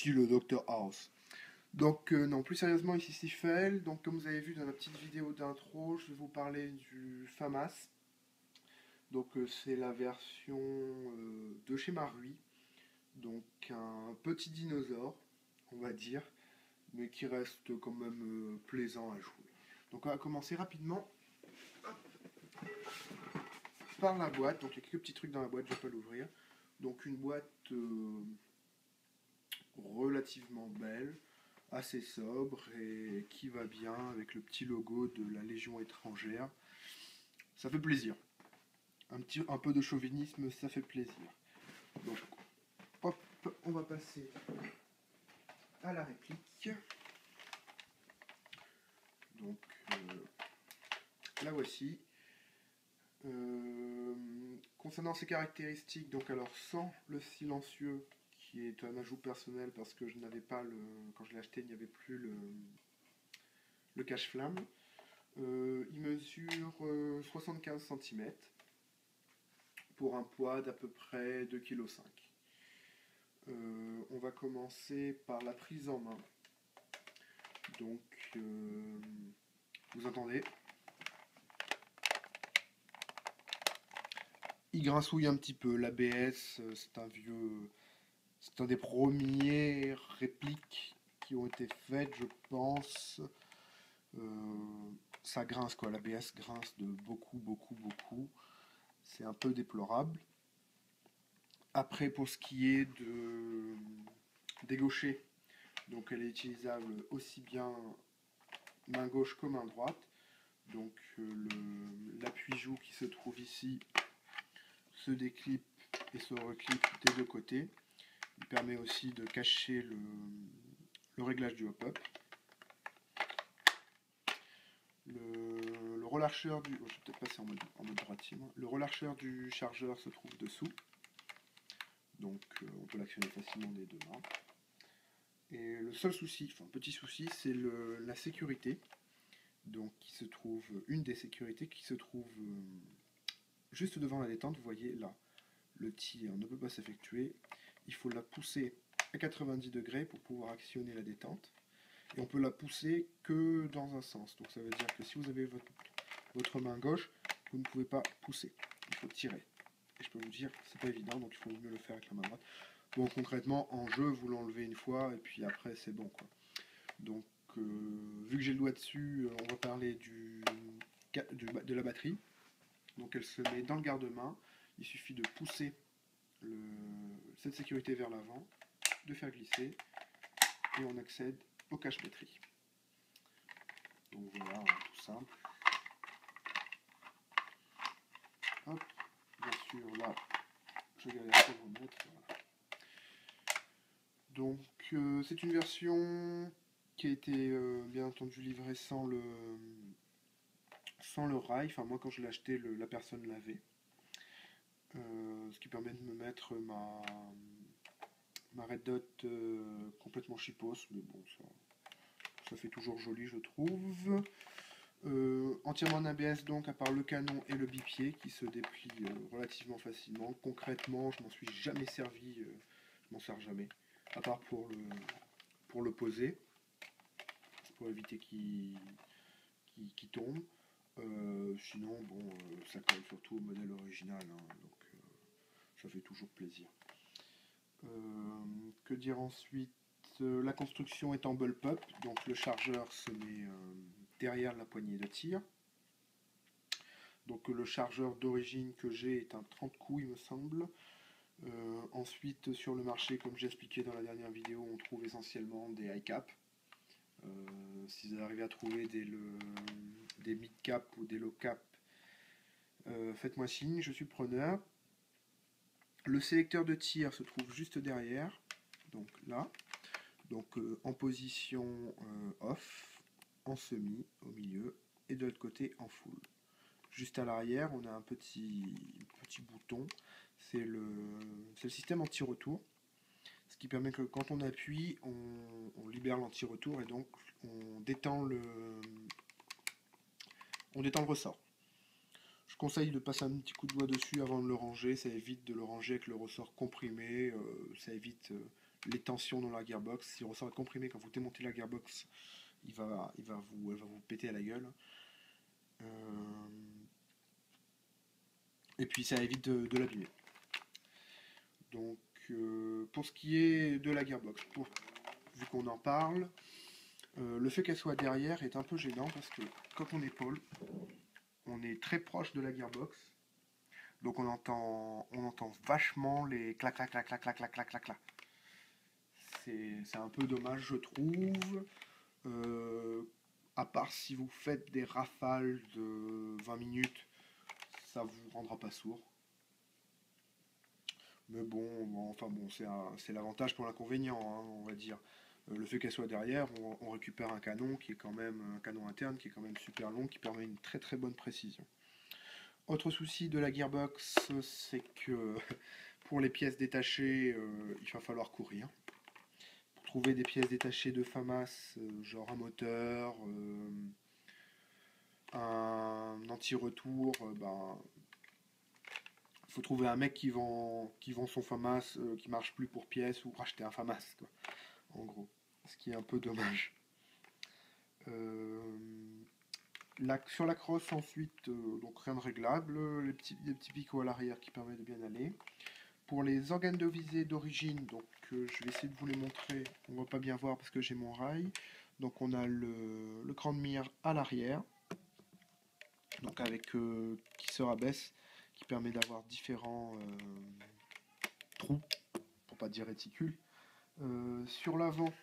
ici le Dr House. Donc non, plus sérieusement, ici Sifel. Donc comme vous avez vu dans la petite vidéo d'intro, je vais vous parler du FAMAS. Donc c'est la version de chez Marui. Donc un petit dinosaure, on va dire, mais qui reste quand même plaisant à jouer. Donc on va commencer rapidement par la boîte. Donc il y a quelques petits trucs dans la boîte, je ne vais pas l'ouvrir. Donc une boîte relativement belle, assez sobre et qui va bien avec le petit logo de la Légion étrangère. Ça fait plaisir. Un peu de chauvinisme, ça fait plaisir. Donc, hop, on va passer à la réplique. Donc, la voici. Concernant ses caractéristiques, donc alors sans le silencieux, qui est un ajout personnel parce que je n'avais pas le, quand je l'ai acheté, il n'y avait plus le cache-flamme. Il mesure 75 cm pour un poids d'à peu près 2,5 kg. On va commencer par la prise en main. Donc, vous entendez, il grincouille un petit peu. L'ABS, c'est un des premières répliques qui ont été faites, je pense. Ça grince quoi, l'ABS grince de beaucoup. C'est un peu déplorable. Après, pour ce qui est des gauchers, donc elle est utilisable aussi bien main gauche que main droite. Donc l'appui-joue qui se trouve ici se déclipe et se reclipe des deux côtés. Il permet aussi de cacher le réglage du hop-up. Le relâcheur du... Oh, je vais peut-être passer en mode droitier. Le relâcheur du chargeur se trouve dessous. Donc on peut l'actionner facilement des deux mains. Et le seul souci, enfin petit souci, c'est la sécurité. Donc qui se trouve, une des sécurités qui se trouve juste devant la détente. Vous voyez là, le tir ne peut pas s'effectuer. Il faut la pousser à 90 degrés pour pouvoir actionner la détente. Et on peut la pousser que dans un sens. Donc ça veut dire que si vous avez votre main gauche, vous ne pouvez pas pousser. Il faut tirer. Et je peux vous dire, c'est pas évident, donc il faut mieux le faire avec la main droite. Bon, concrètement, en jeu, vous l'enlevez une fois, et puis après, c'est bon, quoi. Donc, vu que j'ai le doigt dessus, on va parler de la batterie. Donc, elle se met dans le garde-main. Il suffit de pousser cette sécurité vers l'avant, de faire glisser, et on accède au cache-batterie. Donc voilà, tout simple. Hop, bien sûr, là, je galère à le remettre. Voilà. Donc, c'est une version qui a été bien entendu livrée sans le rail. Enfin, moi, quand je l'ai acheté, la personne l'avait. Ce qui permet de me mettre ma Red Dot complètement chipos, mais bon, ça fait toujours joli, je trouve. Entièrement en ABS, donc, à part le canon et le bipied qui se déplient relativement facilement. Concrètement, je m'en suis jamais servi, je m'en sers jamais, à part pour le poser, pour éviter qu'il tombe. Sinon, bon, ça colle surtout au modèle original, hein, donc ça fait toujours plaisir. Que dire ensuite? La construction est en bullpup, donc le chargeur se met derrière la poignée de tir. Donc le chargeur d'origine que j'ai est un 30 coups, il me semble. Ensuite, sur le marché, comme j'ai expliqué dans la dernière vidéo, on trouve essentiellement des high cap. Si vous arrivez à trouver des mid cap ou des low cap, faites-moi signe, je suis preneur. Le sélecteur de tir se trouve juste derrière, donc là. Donc en position off, en semi au milieu et de l'autre côté en full. Juste à l'arrière, on a un petit bouton, c'est le système anti-retour, ce qui permet que quand on appuie, on libère l'anti-retour et donc on détend le ressort. Je conseille de passer un petit coup de doigt dessus avant de le ranger, ça évite de le ranger avec le ressort comprimé, ça évite les tensions dans la gearbox. Si le ressort est comprimé quand vous démontez la gearbox, elle va vous péter à la gueule. Et puis ça évite de l'abîmer. Donc pour ce qui est de la gearbox, vu qu'on en parle, le fait qu'elle soit derrière est un peu gênant parce que quand on épaule, on est très proche de la gearbox. Donc on entend vachement les clac clac clac clac clac clac clac clac clac. C'est un peu dommage, je trouve. À part si vous faites des rafales de 20 minutes, ça vous rendra pas sourd. Mais bon, c'est l'avantage pour l'inconvénient, hein, on va dire. Le fait qu'elle soit derrière, on récupère un canon qui est quand même un canon interne qui est quand même super long, qui permet une très très bonne précision. Autre souci de la gearbox, c'est que pour les pièces détachées, il va falloir courir. Pour trouver des pièces détachées de FAMAS, genre un moteur, un anti-retour, faut trouver un mec qui vend son FAMAS qui marche plus pour pièces ou racheter un FAMAS, quoi, en gros. Ce qui est un peu dommage. Sur la crosse ensuite, donc rien de réglable, les petits picots à l'arrière qui permettent de bien aller. Pour les organes de visée d'origine, donc je vais essayer de vous les montrer, on ne va pas bien voir parce que j'ai mon rail. Donc on a le cran de mire à l'arrière, donc avec qui se rabaisse, qui permet d'avoir différents trous, pour pas dire réticules. Sur l'avant,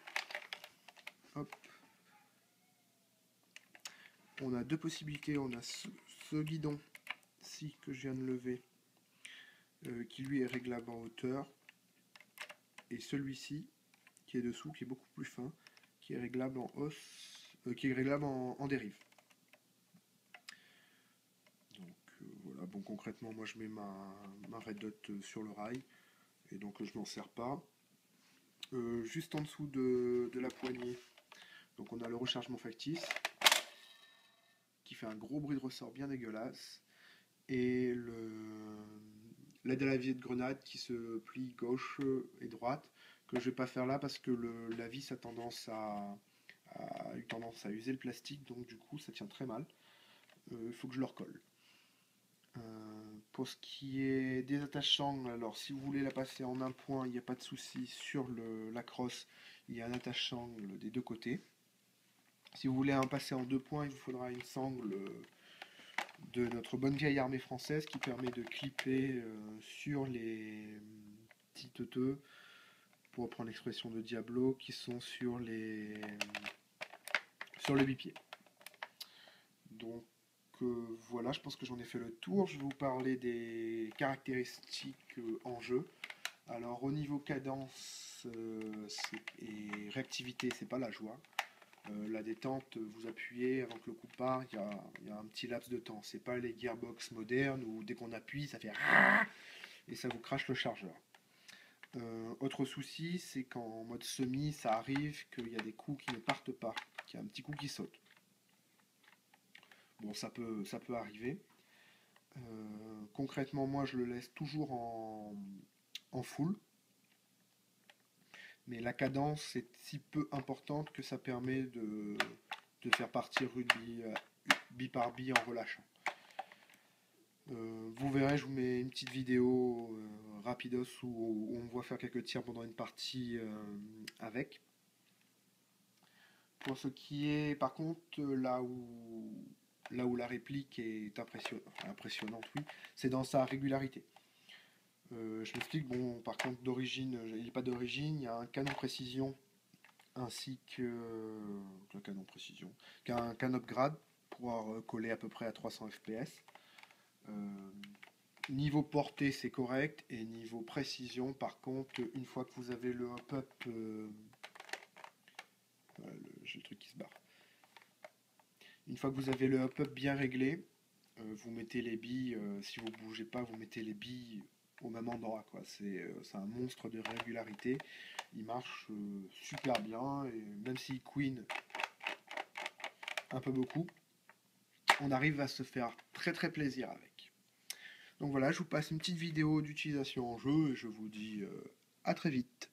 hop, on a deux possibilités. On a ce guidon-ci que je viens de lever, qui lui est réglable en hauteur, et celui-ci qui est dessous, qui est beaucoup plus fin, qui est réglable en hausse, qui est réglable en dérive. Donc voilà, bon concrètement, moi je mets ma red dot sur le rail, et donc je m'en sers pas. Juste en dessous de la poignée, donc on a le rechargement factice, qui fait un gros bruit de ressort bien dégueulasse, et l'aide à la visée de grenade qui se plie gauche et droite, que je vais pas faire là parce que la vis a eu tendance à user le plastique, donc du coup ça tient très mal. Il faut que je le recolle. Pour ce qui est des attaches sangles, alors si vous voulez la passer en un point, il n'y a pas de souci. Sur la crosse, il y a un attache sangle des deux côtés. Si vous voulez en passer en deux points, il vous faudra une sangle de notre bonne vieille armée française qui permet de clipper sur les petits teuteux, pour reprendre l'expression de Diablo, qui sont sur le bipied. Donc voilà, je pense que j'en ai fait le tour. Je vais vous parler des caractéristiques en jeu. Alors au niveau cadence et réactivité, c'est pas la joie. La détente, vous appuyez avant que le coup part, il y a un petit laps de temps. C'est pas les gearbox modernes où dès qu'on appuie, ça fait et ça vous crache le chargeur. Autre souci, c'est qu'en mode semi, ça arrive qu'il y a des coups qui ne partent pas, qu'il y a un petit coup qui saute. Bon, ça peut arriver. Concrètement, moi, je le laisse toujours en full. Mais la cadence est si peu importante que ça permet de faire partir une bille par bille en relâchant. Vous verrez, je vous mets une petite vidéo rapidos où on me voit faire quelques tirs pendant une partie avec. Pour ce qui est, par contre, là où la réplique est impressionnante, oui, c'est dans sa régularité. Je m'explique, bon, par contre, d'origine, il n'est pas d'origine, il y a un canon précision ainsi qu'un canon précision, qu'un upgrade pour pouvoir coller à peu près à 300 fps. Niveau portée, c'est correct, et niveau précision, par contre, une fois que vous avez le hop-up, j'ai le truc qui se barre. Une fois que vous avez le hop-up bien réglé, vous mettez les billes, si vous bougez pas, vous mettez les billes au même endroit, quoi. C'est un monstre de régularité. Il marche super bien, et même s'il queen un peu beaucoup, on arrive à se faire très très plaisir avec. Donc voilà, je vous passe une petite vidéo d'utilisation en jeu et je vous dis à très vite.